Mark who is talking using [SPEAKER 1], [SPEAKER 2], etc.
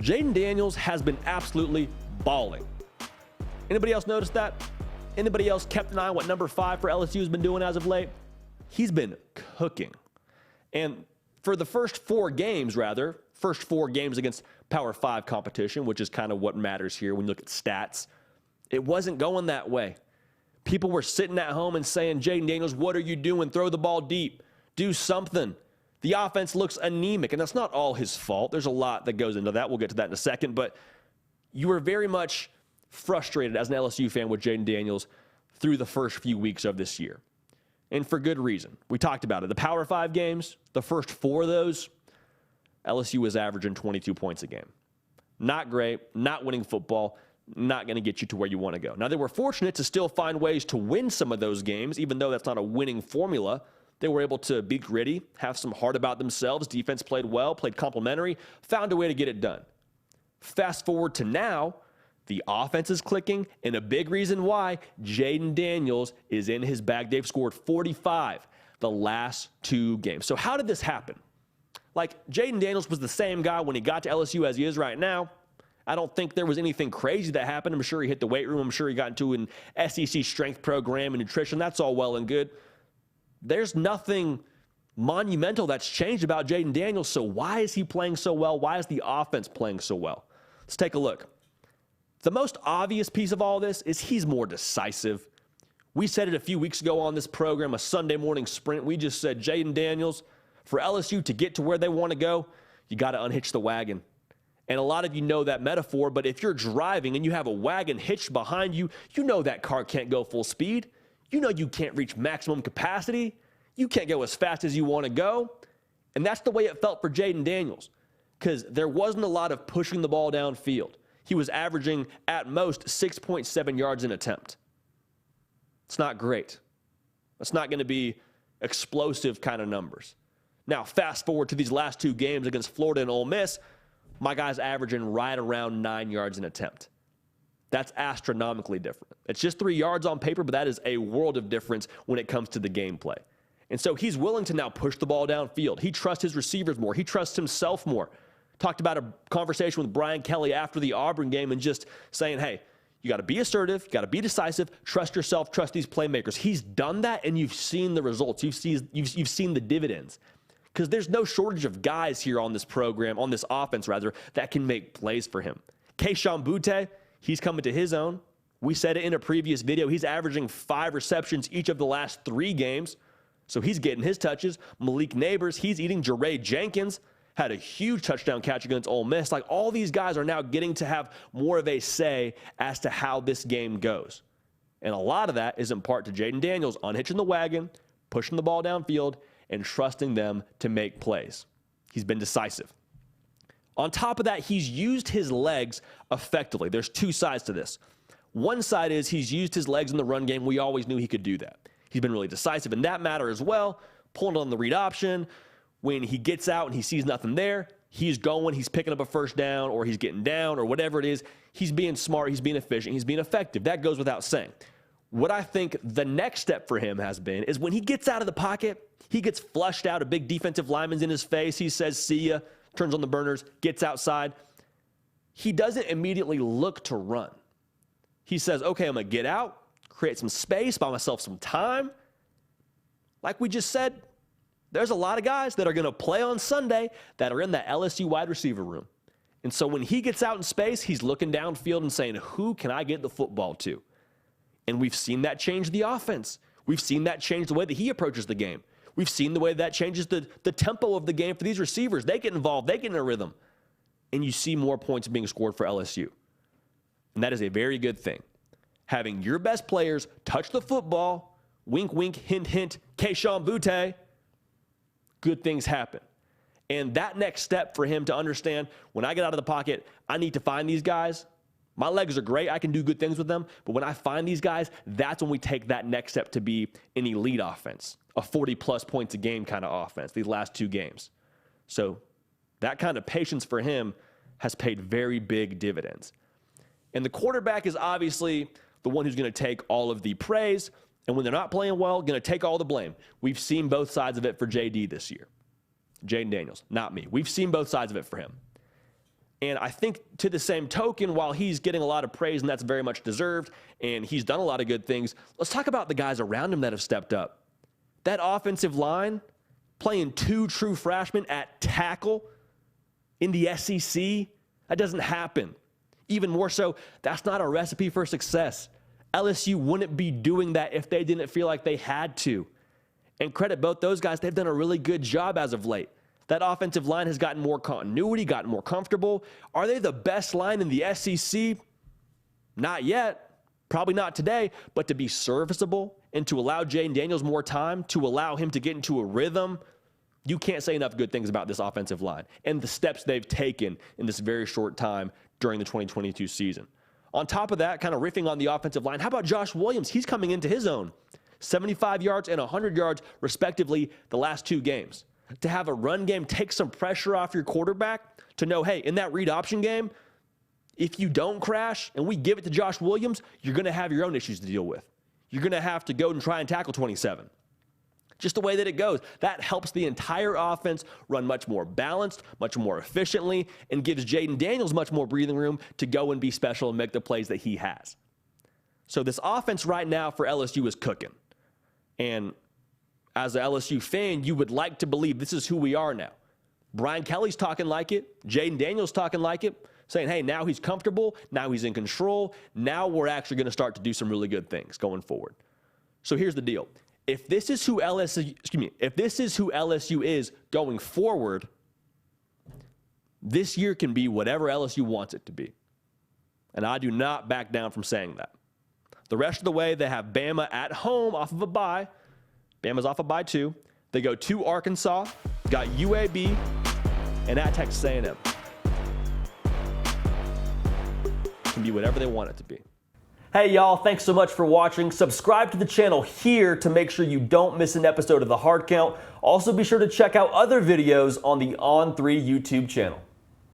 [SPEAKER 1] Jayden Daniels has been absolutely balling. Anybody else notice that? Anybody else kept an eye on what number 5 for LSU has been doing as of late? He's been cooking. And for the first 4 games against Power 5 competition, which is kind of what matters here when you look at stats, it wasn't going that way. People were sitting at home and saying, Jayden Daniels, what are you doing? Throw the ball deep. Do something. The offense looks anemic, and that's not all his fault. There's a lot that goes into that. We'll get to that in a second, but you were very much frustrated as an LSU fan with Jayden Daniels through the first few weeks of this year, and for good reason. We talked about it. The Power 5 games, the first 4 of those, LSU was averaging 22 points a game. Not great, not winning football, not going to get you to where you want to go. Now, they were fortunate to still find ways to win some of those games, even though that's not a winning formula. They were able to be gritty, have some heart about themselves. Defense played well, played complimentary, found a way to get it done. Fast forward to now, the offense is clicking, and a big reason why Jayden Daniels is in his bag. They've scored 45 the last 2 games. So how did this happen? Like, Jayden Daniels was the same guy when he got to LSU as he is right now. I don't think there was anything crazy that happened. I'm sure he hit the weight room. I'm sure he got into an SEC strength program and nutrition. That's all well and good. There's nothing monumental that's changed about Jayden Daniels. So why is he playing so well? Why is the offense playing so well? Let's take a look. The most obvious piece of all this is he's more decisive. We said it a few weeks ago on this program, a Sunday morning sprint. We just said, Jayden Daniels, for LSU to get to where they want to go, you got to unhitch the wagon. And a lot of you know that metaphor, but if you're driving and you have a wagon hitched behind you, you know that car can't go full speed. You know you can't reach maximum capacity. You can't go as fast as you want to go. And that's the way it felt for Jayden Daniels, because there wasn't a lot of pushing the ball downfield. He was averaging at most 6.7 yards an attempt. It's not great. That's not going to be explosive kind of numbers. Now, fast forward to these last 2 games against Florida and Ole Miss, my guy's averaging right around 9 yards an attempt. That's astronomically different. It's just 3 yards on paper, but that is a world of difference when it comes to the gameplay. And so he's willing to now push the ball downfield. He trusts his receivers more. He trusts himself more. Talked about a conversation with Brian Kelly after the Auburn game and just saying, hey, you got to be assertive, you got to be decisive, trust yourself, trust these playmakers. He's done that, and you've seen the results. You've seen the dividends. Because there's no shortage of guys here on this program, on this offense rather, that can make plays for him. Kayshon Boutte, he's coming to his own. We said it in a previous video. He's averaging 5 receptions each of the last 3 games. So he's getting his touches. Malik Neighbors, he's eating. Jaray Jenkins had a huge touchdown catch against Ole Miss. Like, all these guys are now getting to have more of a say as to how this game goes. And a lot of that is in part to Jayden Daniels unhitching the wagon, pushing the ball downfield, and trusting them to make plays. He's been decisive. On top of that, he's used his legs effectively. There's 2 sides to this. One side is he's used his legs in the run game. We always knew he could do that. He's been really decisive in that matter as well, pulling on the read option. When he gets out and he sees nothing there, he's going, he's picking up a first down, or he's getting down, or whatever it is. He's being smart, he's being efficient, he's being effective. That goes without saying. What I think the next step for him has been is when he gets out of the pocket, he gets flushed out, a big defensive lineman's in his face. He says, see ya, turns on the burners, gets outside. He doesn't immediately look to run. He says, okay, I'm going to get out, create some space, buy myself some time. Like we just said, there's a lot of guys that are going to play on Sunday that are in the LSU wide receiver room. And so when he gets out in space, he's looking downfield and saying, who can I get the football to? And we've seen that change the offense. We've seen that change the way that he approaches the game. We've seen the way that changes the tempo of the game for these receivers. They get involved. They get in a rhythm. And you see more points being scored for LSU. And that is a very good thing. Having your best players touch the football, wink, wink, hint, hint, Kayshon Boutte, good things happen. And that next step for him to understand, when I get out of the pocket, I need to find these guys. My legs are great. I can do good things with them. But when I find these guys, that's when we take that next step to be an elite offense, a 40-plus points a game kind of offense, these last 2 games. So that kind of patience for him has paid very big dividends. And the quarterback is obviously the one who's going to take all of the praise, and when they're not playing well, going to take all the blame. We've seen both sides of it for JD this year. Jayden Daniels, not me. We've seen both sides of it for him. And I think to the same token, while he's getting a lot of praise, and that's very much deserved, and he's done a lot of good things, let's talk about the guys around him that have stepped up. That offensive line, playing 2 true freshmen at tackle in the SEC, that doesn't happen. Even more so, that's not a recipe for success. LSU wouldn't be doing that if they didn't feel like they had to. And credit both those guys, they've done a really good job as of late. That offensive line has gotten more continuity, gotten more comfortable. Are they the best line in the SEC? Not yet. Probably not today. But to be serviceable and to allow Jayden Daniels more time, to allow him to get into a rhythm, you can't say enough good things about this offensive line and the steps they've taken in this very short time during the 2022 season. On top of that, kind of riffing on the offensive line, how about Josh Williams? He's coming into his own. 75 yards and 100 yards, respectively, the last 2 games. To have a run game take some pressure off your quarterback, to know, hey, in that read option game, if you don't crash and we give it to Josh Williams, you're going to have your own issues to deal with. You're going to have to go and try and tackle 27. Just the way that it goes. That helps the entire offense run much more balanced, much more efficiently, and gives Jayden Daniels much more breathing room to go and be special and make the plays that he has. So this offense right now for LSU is cooking. And as an LSU fan, you would like to believe this is who we are now. Brian Kelly's talking like it. Jayden Daniels talking like it, saying, hey, now he's comfortable. Now he's in control. Now we're actually going to start to do some really good things going forward. So here's the deal. If this is who LSU is going forward, this year can be whatever LSU wants it to be. And I do not back down from saying that. The rest of the way, they have Bama at home off of a bye. Bama's off a bye too. They go to Arkansas, got UAB, and at Texas A&M. Can be whatever they want it to be. Hey y'all, thanks so much for watching. Subscribe to the channel here to make sure you don't miss an episode of The Hard Count. Also be sure to check out other videos on the On3 YouTube channel.